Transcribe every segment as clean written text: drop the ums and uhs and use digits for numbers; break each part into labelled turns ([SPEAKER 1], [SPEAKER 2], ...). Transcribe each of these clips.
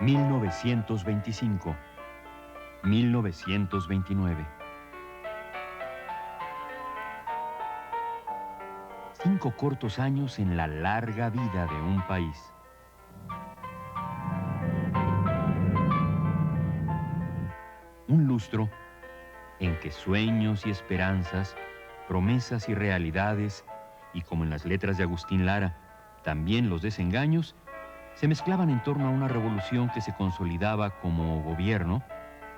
[SPEAKER 1] 1925, 1929. 5 cortos años en la larga vida de un país. Un lustro en que sueños y esperanzas, promesas y realidades, y como en las letras de Agustín Lara, también los desengaños, se mezclaban en torno a una revolución que se consolidaba como gobierno,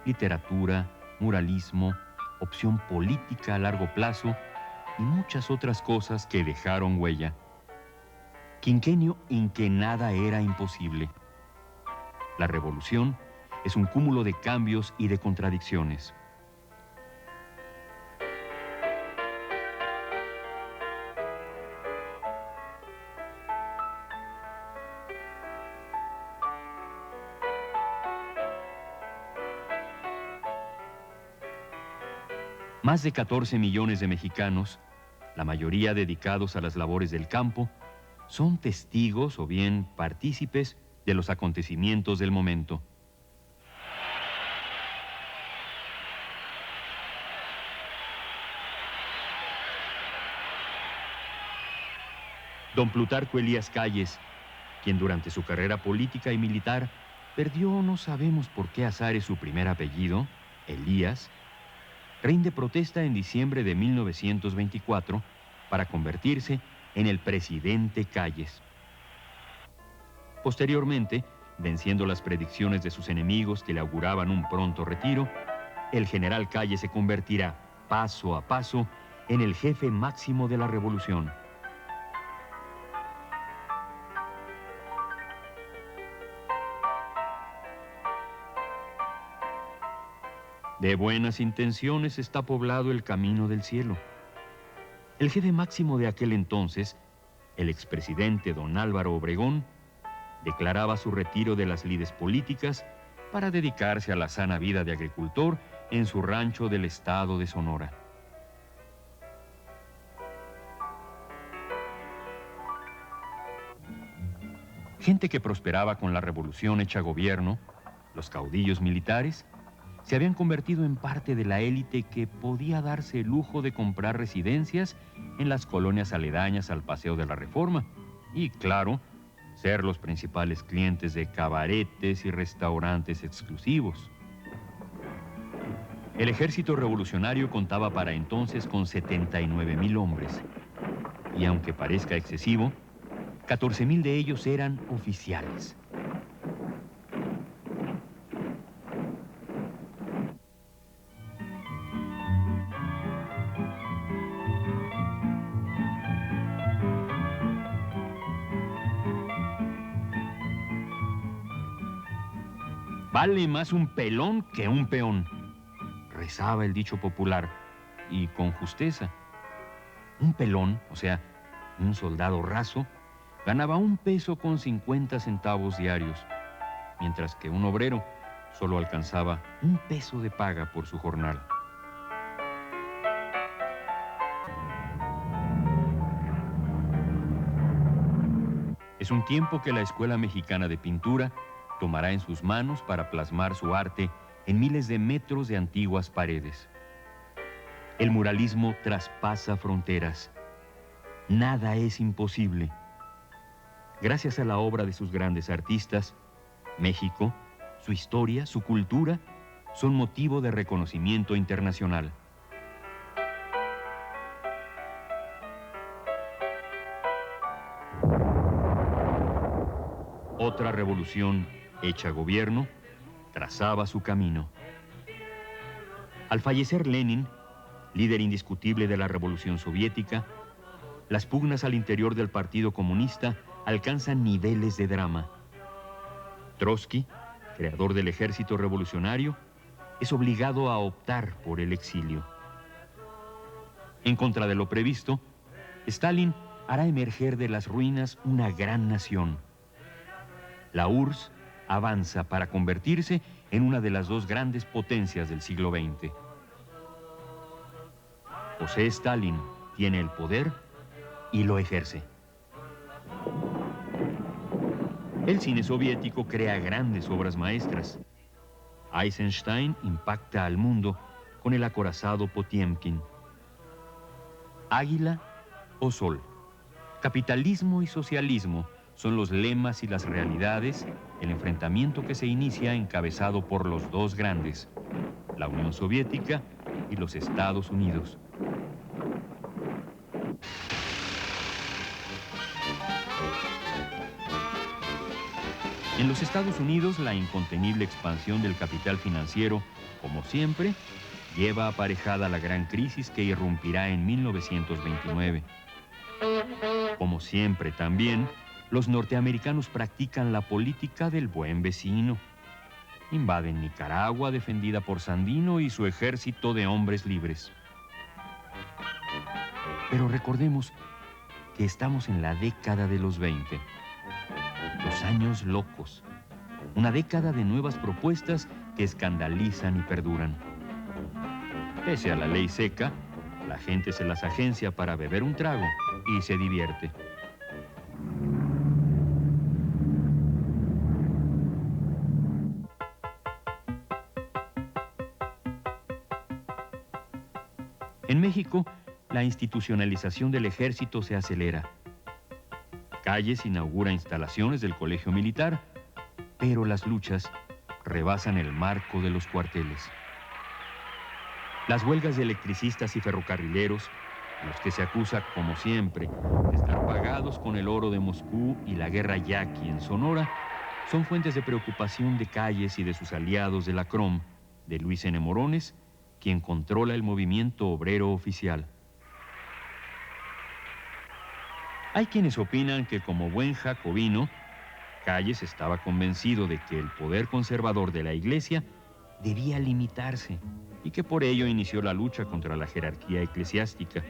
[SPEAKER 1] literatura, muralismo, opción política a largo plazo y muchas otras cosas que dejaron huella. Quinquenio en que nada era imposible. La revolución es un cúmulo de cambios y de contradicciones. Más de 14 millones de mexicanos, la mayoría dedicados a las labores del campo, son testigos o bien partícipes de los acontecimientos del momento. Don Plutarco Elías Calles, quien durante su carrera política y militar perdió no sabemos por qué azares su primer apellido, Elías, rinde protesta en diciembre de 1924 para convertirse en el presidente Calles. Posteriormente, venciendo las predicciones de sus enemigos que le auguraban un pronto retiro, el general Calles se convertirá, paso a paso, en el jefe máximo de la revolución. De buenas intenciones está poblado el camino del cielo. El jefe máximo de aquel entonces, el expresidente don Álvaro Obregón, declaraba su retiro de las lides políticas para dedicarse a la sana vida de agricultor en su rancho del estado de Sonora. Gente que prosperaba con la revolución hecha gobierno, los caudillos militares, se habían convertido en parte de la élite que podía darse el lujo de comprar residencias en las colonias aledañas al Paseo de la Reforma y, claro, ser los principales clientes de cabaretes y restaurantes exclusivos. El ejército revolucionario contaba para entonces con 79,000 hombres y, aunque parezca excesivo, 14,000 de ellos eran oficiales. Vale más un pelón que un peón, rezaba el dicho popular, y con justeza. Un pelón, o sea, un soldado raso, ganaba 1 peso con 50 centavos diarios, mientras que un obrero solo alcanzaba 1 peso de paga por su jornal. Es un tiempo que la Escuela Mexicana de Pintura tomará en sus manos para plasmar su arte en miles de metros de antiguas paredes. El muralismo traspasa fronteras. Nada es imposible. Gracias a la obra de sus grandes artistas, México, su historia, su cultura, son motivo de reconocimiento internacional. Otra revolución hecha gobierno trazaba su camino. Al fallecer Lenin, líder indiscutible de la revolución soviética, las pugnas al interior del Partido Comunista alcanzan niveles de drama. Trotsky, creador del ejército revolucionario, es obligado a optar por el exilio. En contra de lo previsto, Stalin hará emerger de las ruinas una gran nación. La URSS avanza para convertirse en una de las 2 grandes potencias del siglo XX. José Stalin tiene el poder y lo ejerce. El cine soviético crea grandes obras maestras. Eisenstein impacta al mundo con el acorazado Potiemkin. Águila o sol. Capitalismo y socialismo son los lemas y las realidades, el enfrentamiento que se inicia encabezado por los dos grandes, la Unión Soviética y los Estados Unidos. En los Estados Unidos, la incontenible expansión del capital financiero, como siempre, lleva aparejada la gran crisis que irrumpirá en 1929. Como siempre también, los norteamericanos practican la política del buen vecino. Invaden Nicaragua, defendida por Sandino y su ejército de hombres libres. Pero recordemos que estamos en la década de los 20. Los años locos. Una década de nuevas propuestas que escandalizan y perduran. Pese a la ley seca, la gente se las agencia para beber un trago y se divierte. En México, la institucionalización del ejército se acelera. Calles inaugura instalaciones del colegio militar, pero las luchas rebasan el marco de los cuarteles. Las huelgas de electricistas y ferrocarrileros, a los que se acusa, como siempre, de estar pagados con el oro de Moscú y la guerra yaqui en Sonora, son fuentes de preocupación de Calles y de sus aliados de la CROM, de Luis N. Morones, quien controla el movimiento obrero oficial. Hay quienes opinan que como buen jacobino, Calles estaba convencido de que el poder conservador de la Iglesia debía limitarse y que por ello inició la lucha contra la jerarquía eclesiástica.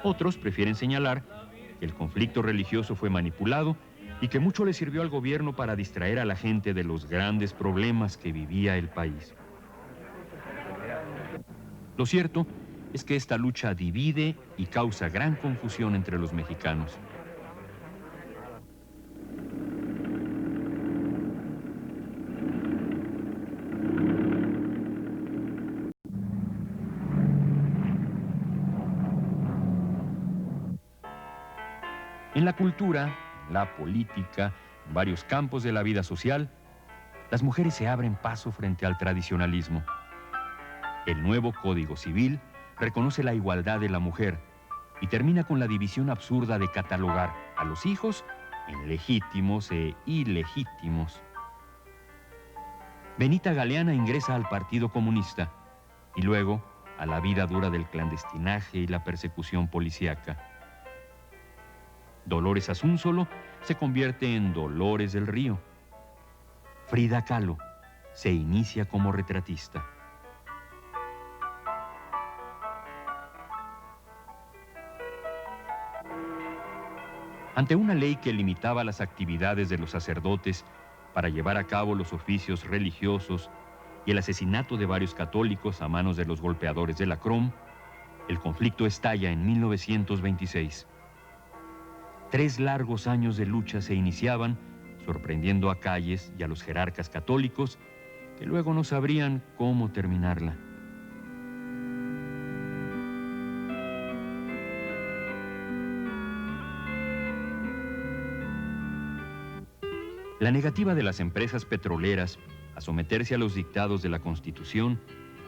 [SPEAKER 1] Otros prefieren señalar que el conflicto religioso fue manipulado y que mucho le sirvió al gobierno para distraer a la gente de los grandes problemas que vivía el país. Lo cierto es que esta lucha divide y causa gran confusión entre los mexicanos. En la cultura, la política, en varios campos de la vida social, las mujeres se abren paso frente al tradicionalismo. El nuevo Código Civil reconoce la igualdad de la mujer y termina con la división absurda de catalogar a los hijos en legítimos e ilegítimos. Benita Galeana ingresa al Partido Comunista y luego a la vida dura del clandestinaje y la persecución policíaca. Dolores Asúnzolo se convierte en Dolores del Río. Frida Kahlo se inicia como retratista. Ante una ley que limitaba las actividades de los sacerdotes para llevar a cabo los oficios religiosos y el asesinato de varios católicos a manos de los golpeadores de la CROM, el conflicto estalla en 1926. 3 largos años de lucha se iniciaban, sorprendiendo a Calles y a los jerarcas católicos, que luego no sabrían cómo terminarla. La negativa de las empresas petroleras a someterse a los dictados de la Constitución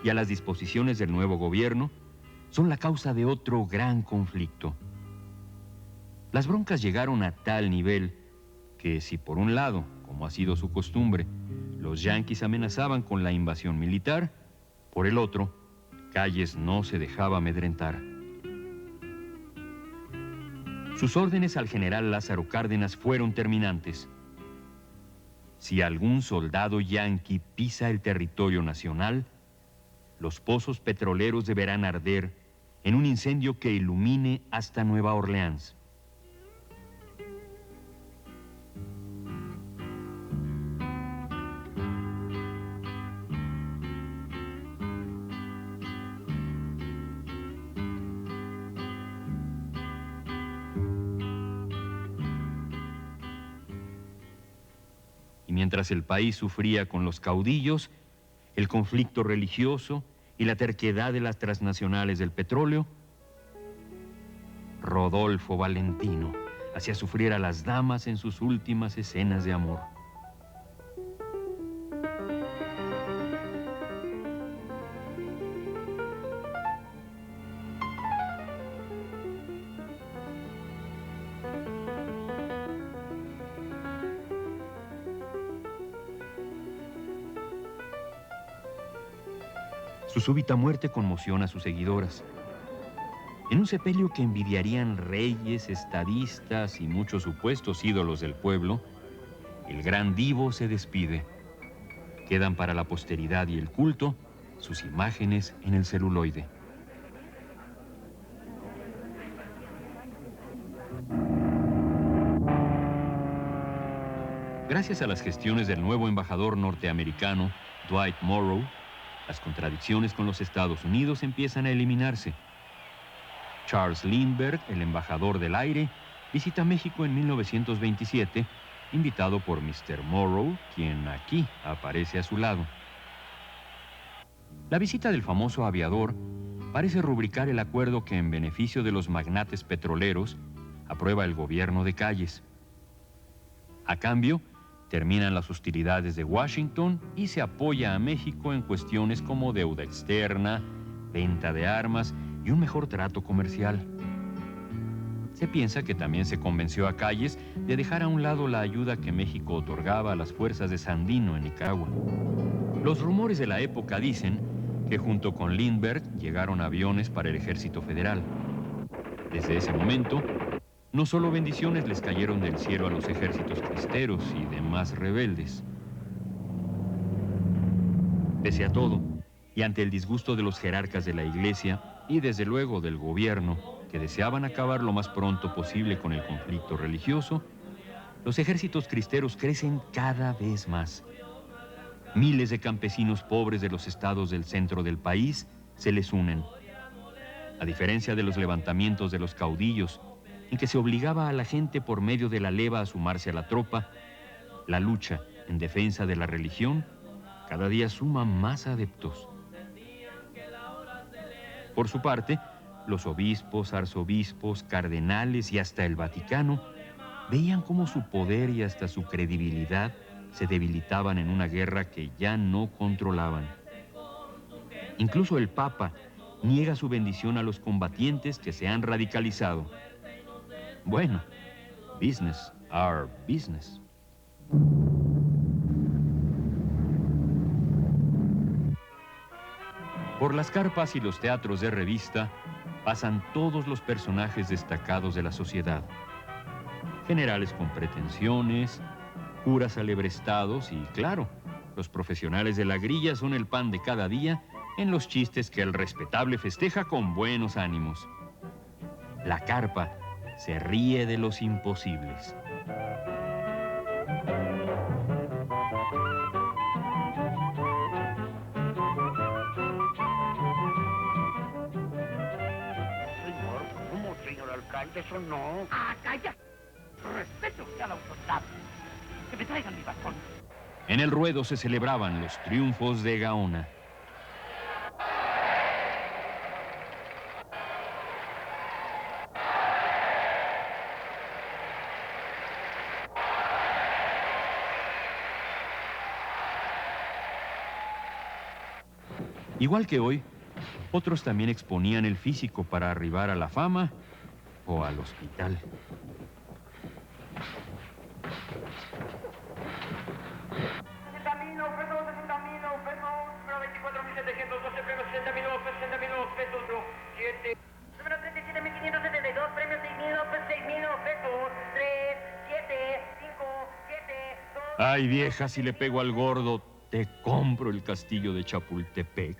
[SPEAKER 1] y a las disposiciones del nuevo gobierno son la causa de otro gran conflicto. Las broncas llegaron a tal nivel que si por un lado, como ha sido su costumbre, los yanquis amenazaban con la invasión militar, por el otro, Calles no se dejaba amedrentar. Sus órdenes al general Lázaro Cárdenas fueron terminantes. Si algún soldado yanqui pisa el territorio nacional, los pozos petroleros deberán arder en un incendio que ilumine hasta Nueva Orleans. mientras el país sufría con los caudillos, el conflicto religioso y la terquedad de las transnacionales del petróleo, Rodolfo Valentino hacía sufrir a las damas en sus últimas escenas de amor. Su súbita muerte conmociona a sus seguidoras. En un sepelio que envidiarían reyes, estadistas y muchos supuestos ídolos del pueblo, el gran divo se despide. Quedan para la posteridad y el culto sus imágenes en el celuloide. Gracias a las gestiones del nuevo embajador norteamericano, Dwight Morrow, las contradicciones con los Estados Unidos empiezan a eliminarse. Charles Lindbergh, el embajador del aire, visita México en 1927, invitado por Mr. Morrow, quien aquí aparece a su lado. La visita del famoso aviador parece rubricar el acuerdo que, en beneficio de los magnates petroleros, aprueba el gobierno de Calles. A cambio, terminan las hostilidades de Washington y se apoya a México en cuestiones como deuda externa, venta de armas y un mejor trato comercial. Se piensa que también se convenció a Calles de dejar a un lado la ayuda que México otorgaba a las fuerzas de Sandino en Nicaragua. Los rumores de la época dicen que junto con Lindbergh llegaron aviones para el Ejército Federal. Desde ese momento, no solo bendiciones les cayeron del cielo a los ejércitos cristeros y demás rebeldes. Pese a todo, y ante el disgusto de los jerarcas de la Iglesia y desde luego del gobierno, que deseaban acabar lo más pronto posible con el conflicto religioso, los ejércitos cristeros crecen cada vez más. Miles de campesinos pobres de los estados del centro del país se les unen. A diferencia de los levantamientos de los caudillos, en que se obligaba a la gente por medio de la leva a sumarse a la tropa, la lucha en defensa de la religión cada día suma más adeptos. Por su parte, los obispos, arzobispos, cardenales y hasta el Vaticano veían cómo su poder y hasta su credibilidad se debilitaban en una guerra que ya no controlaban. Incluso el Papa niega su bendición a los combatientes que se han radicalizado. Bueno, business are business. Por las carpas y los teatros de revista pasan todos los personajes destacados de la sociedad. Generales con pretensiones, curas alebrestados y, claro, los profesionales de la grilla son el pan de cada día en los chistes que el respetable festeja con buenos ánimos. La carpa se ríe de los imposibles.
[SPEAKER 2] Señor, ¿cómo, señor alcalde? Eso no. ¡Ah, calla! Respeto a la autoridad. Que me traigan mi bastón.
[SPEAKER 1] En el ruedo se celebraban los triunfos de Gaona. Igual que hoy, otros también exponían el físico para arribar a la fama o al hospital.
[SPEAKER 3] Número 37.572, premio 6.000 pesos, 3, 7, 5, 7, 2...
[SPEAKER 1] Ay, vieja, si le pego al gordo, te compro el castillo de Chapultepec.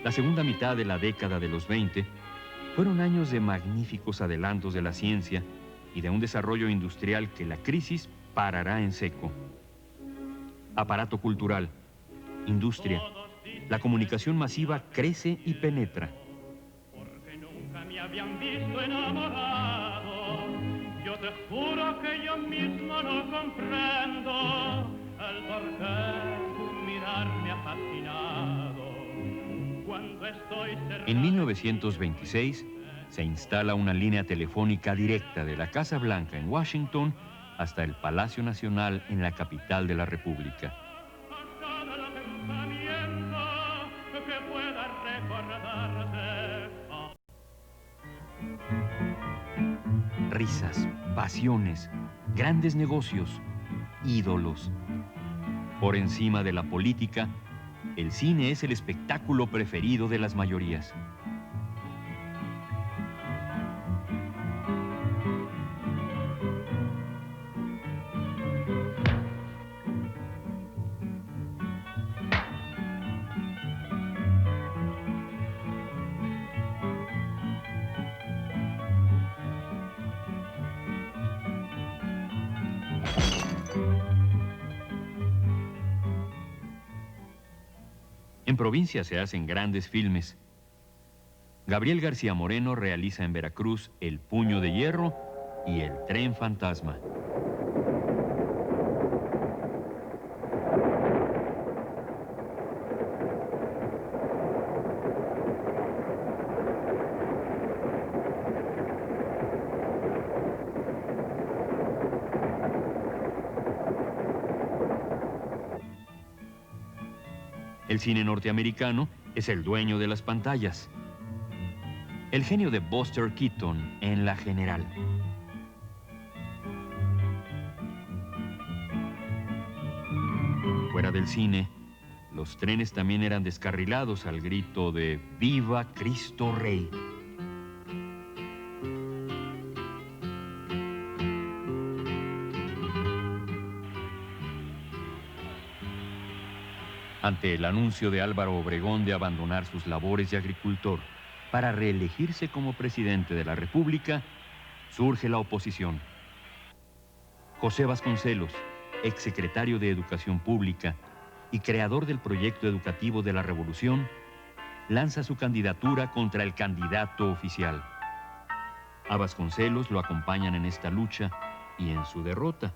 [SPEAKER 1] La segunda mitad de la década de los 20 fueron años de magníficos adelantos de la ciencia y de un desarrollo industrial que la crisis parará en seco. Aparato cultural, industria, la comunicación masiva crece y penetra.
[SPEAKER 4] Porque nunca me habían visto enamorado, yo te Te juro que yo mismo no comprendo el por qué tu mirar me ha fascinado. Cuando estoy cerca...
[SPEAKER 1] En 1926 se instala una línea telefónica directa de la Casa Blanca en Washington hasta el Palacio Nacional en la capital de la República. Risas, pasiones, grandes negocios, ídolos. Por encima de la política, el cine es el espectáculo preferido de las mayorías. En provincia se hacen grandes filmes. Gabriel García Moreno realiza en Veracruz El Puño de Hierro y El Tren Fantasma. El cine norteamericano es el dueño de las pantallas. El genio de Buster Keaton en La General. Fuera del cine, los trenes también eran descarrilados al grito de ¡Viva Cristo Rey! Ante el anuncio de Álvaro Obregón de abandonar sus labores de agricultor para reelegirse como presidente de la República, surge la oposición. José Vasconcelos, exsecretario de Educación Pública y creador del proyecto educativo de la Revolución, lanza su candidatura contra el candidato oficial. A Vasconcelos lo acompañan en esta lucha y en su derrota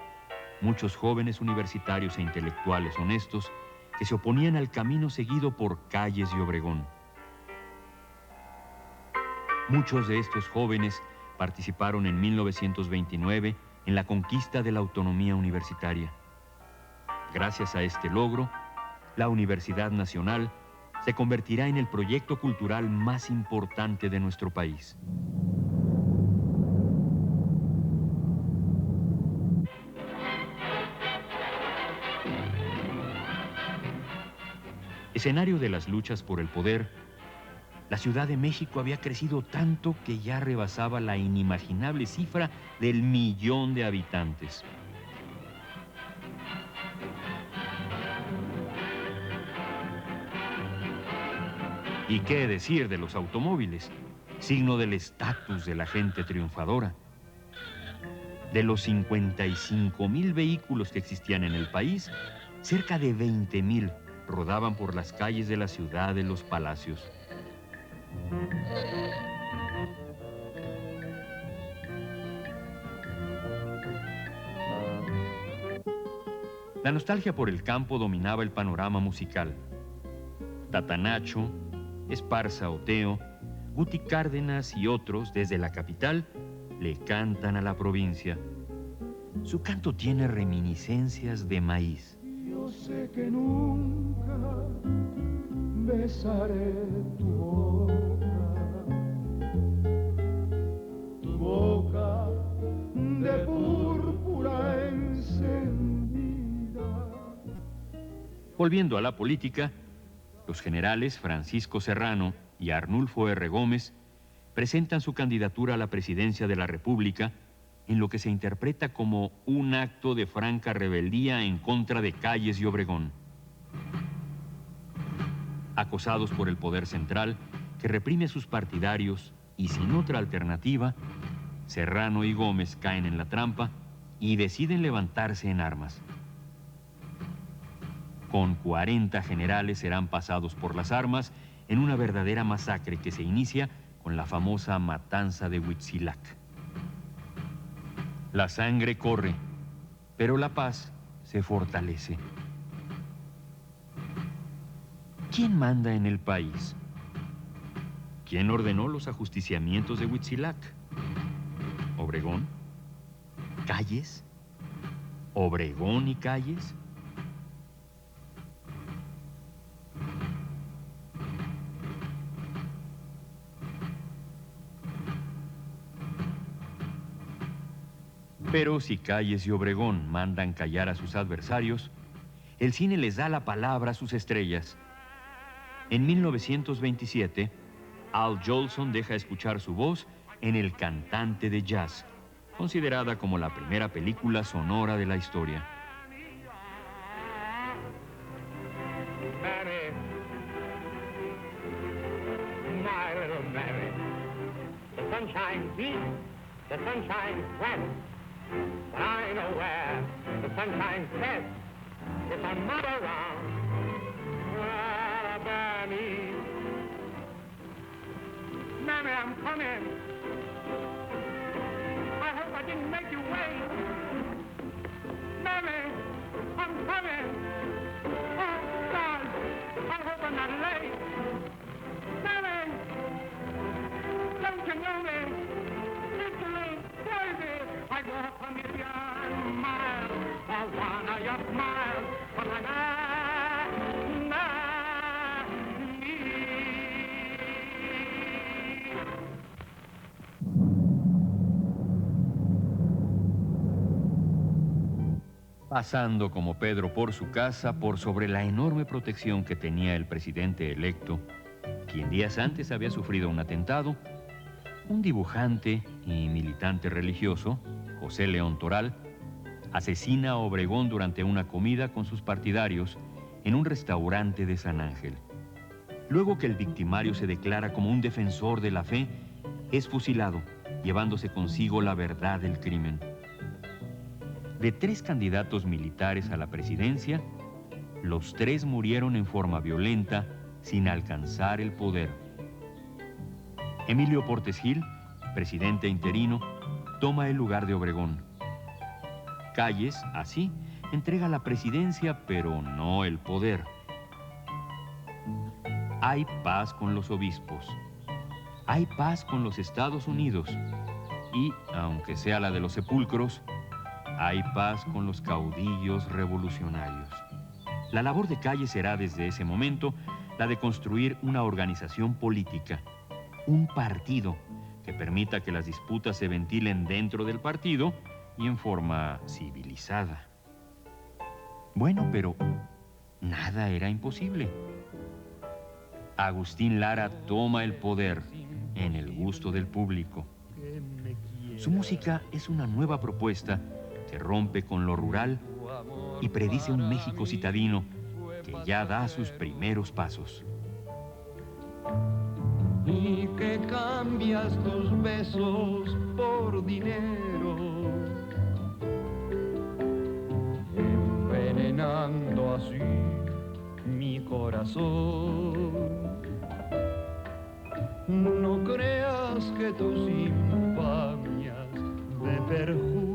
[SPEAKER 1] muchos jóvenes universitarios e intelectuales honestos que se oponían al camino seguido por Calles y Obregón. Muchos de estos jóvenes participaron en 1929 en la conquista de la autonomía universitaria. Gracias a este logro, la Universidad Nacional se convertirá en el proyecto cultural más importante de nuestro país. Escenario de las luchas por el poder, la Ciudad de México había crecido tanto que ya rebasaba la inimaginable cifra del 1.000.000 de habitantes. ¿Y qué decir de los automóviles? Signo del estatus de la gente triunfadora. De los 55.000 vehículos que existían en el país, cerca de 20.000 rodaban por las calles de la ciudad de los palacios. La nostalgia por el campo dominaba el panorama musical. Tatanacho, Esparza Oteo, Guti Cárdenas y otros desde la capital le cantan a la provincia. Su canto tiene reminiscencias de maíz.
[SPEAKER 5] Yo sé que nunca besaré tu boca de púrpura encendida.
[SPEAKER 1] Volviendo a la política, los generales Francisco Serrano y Arnulfo R. Gómez presentan su candidatura a la presidencia de la República en lo que se interpreta como un acto de franca rebeldía en contra de Calles y Obregón. Acosados por el poder central, que reprime a sus partidarios y sin otra alternativa, Serrano y Gómez caen en la trampa y deciden levantarse en armas. Con 40 generales serán pasados por las armas en una verdadera masacre que se inicia con la famosa matanza de Huitzilac. La sangre corre, pero la paz se fortalece. ¿Quién manda en el país? ¿Quién ordenó los ajusticiamientos de Huitzilac? ¿Obregón? ¿Calles? ¿Obregón y Calles? Pero si Calles y Obregón mandan callar a sus adversarios, el cine les da la palabra a sus estrellas. En 1927, Al Jolson deja escuchar su voz en El cantante de jazz, considerada como la primera película sonora de la historia.
[SPEAKER 2] Mary, my little Mary, the sunshine beats, the sunshine sweats, but I know where the sunshine sets. If I'm not around, Benny, Mary, I'm coming. I hope I didn't make you wait. Mary, I'm coming. Oh, God, I hope I'm not late. Mary, don't you know me? It's a little crazy. I walk a million miles for one of your smiles, but I
[SPEAKER 1] Pasando como Pedro por su casa por sobre la enorme protección que tenía el presidente electo, quien días antes había sufrido un atentado, un dibujante y militante religioso, José León Toral, asesina a Obregón durante una comida con sus partidarios en un restaurante de San Ángel. Luego que el victimario se declara como un defensor de la fe, es fusilado, llevándose consigo la verdad del crimen. De 3 candidatos militares a la presidencia, los 3 murieron en forma violenta sin alcanzar el poder. Emilio Portes Gil, presidente interino, toma el lugar de Obregón. Calles, así, entrega la presidencia, pero no el poder. Hay paz con los obispos. Hay paz con los Estados Unidos. Y, aunque sea la de los sepulcros, hay paz con los caudillos revolucionarios. La labor de Calles será desde ese momento la de construir una organización política, un partido que permita que las disputas se ventilen dentro del partido y en forma civilizada. Bueno, pero nada era imposible. Agustín Lara toma el poder en el gusto del público. Su música es una nueva propuesta que rompe con lo rural y predice un México citadino que ya da sus primeros pasos.
[SPEAKER 5] Y que cambias tus besos por dinero, envenenando así mi corazón. No creas que tus infamias de perjura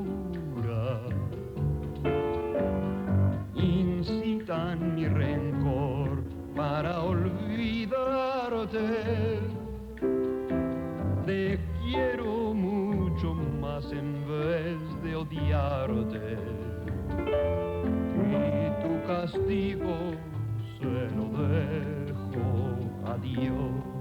[SPEAKER 5] incitan mi rencor para olvidarte. Te quiero mucho más en vez de odiarte, y tu castigo se lo dejo a Dios.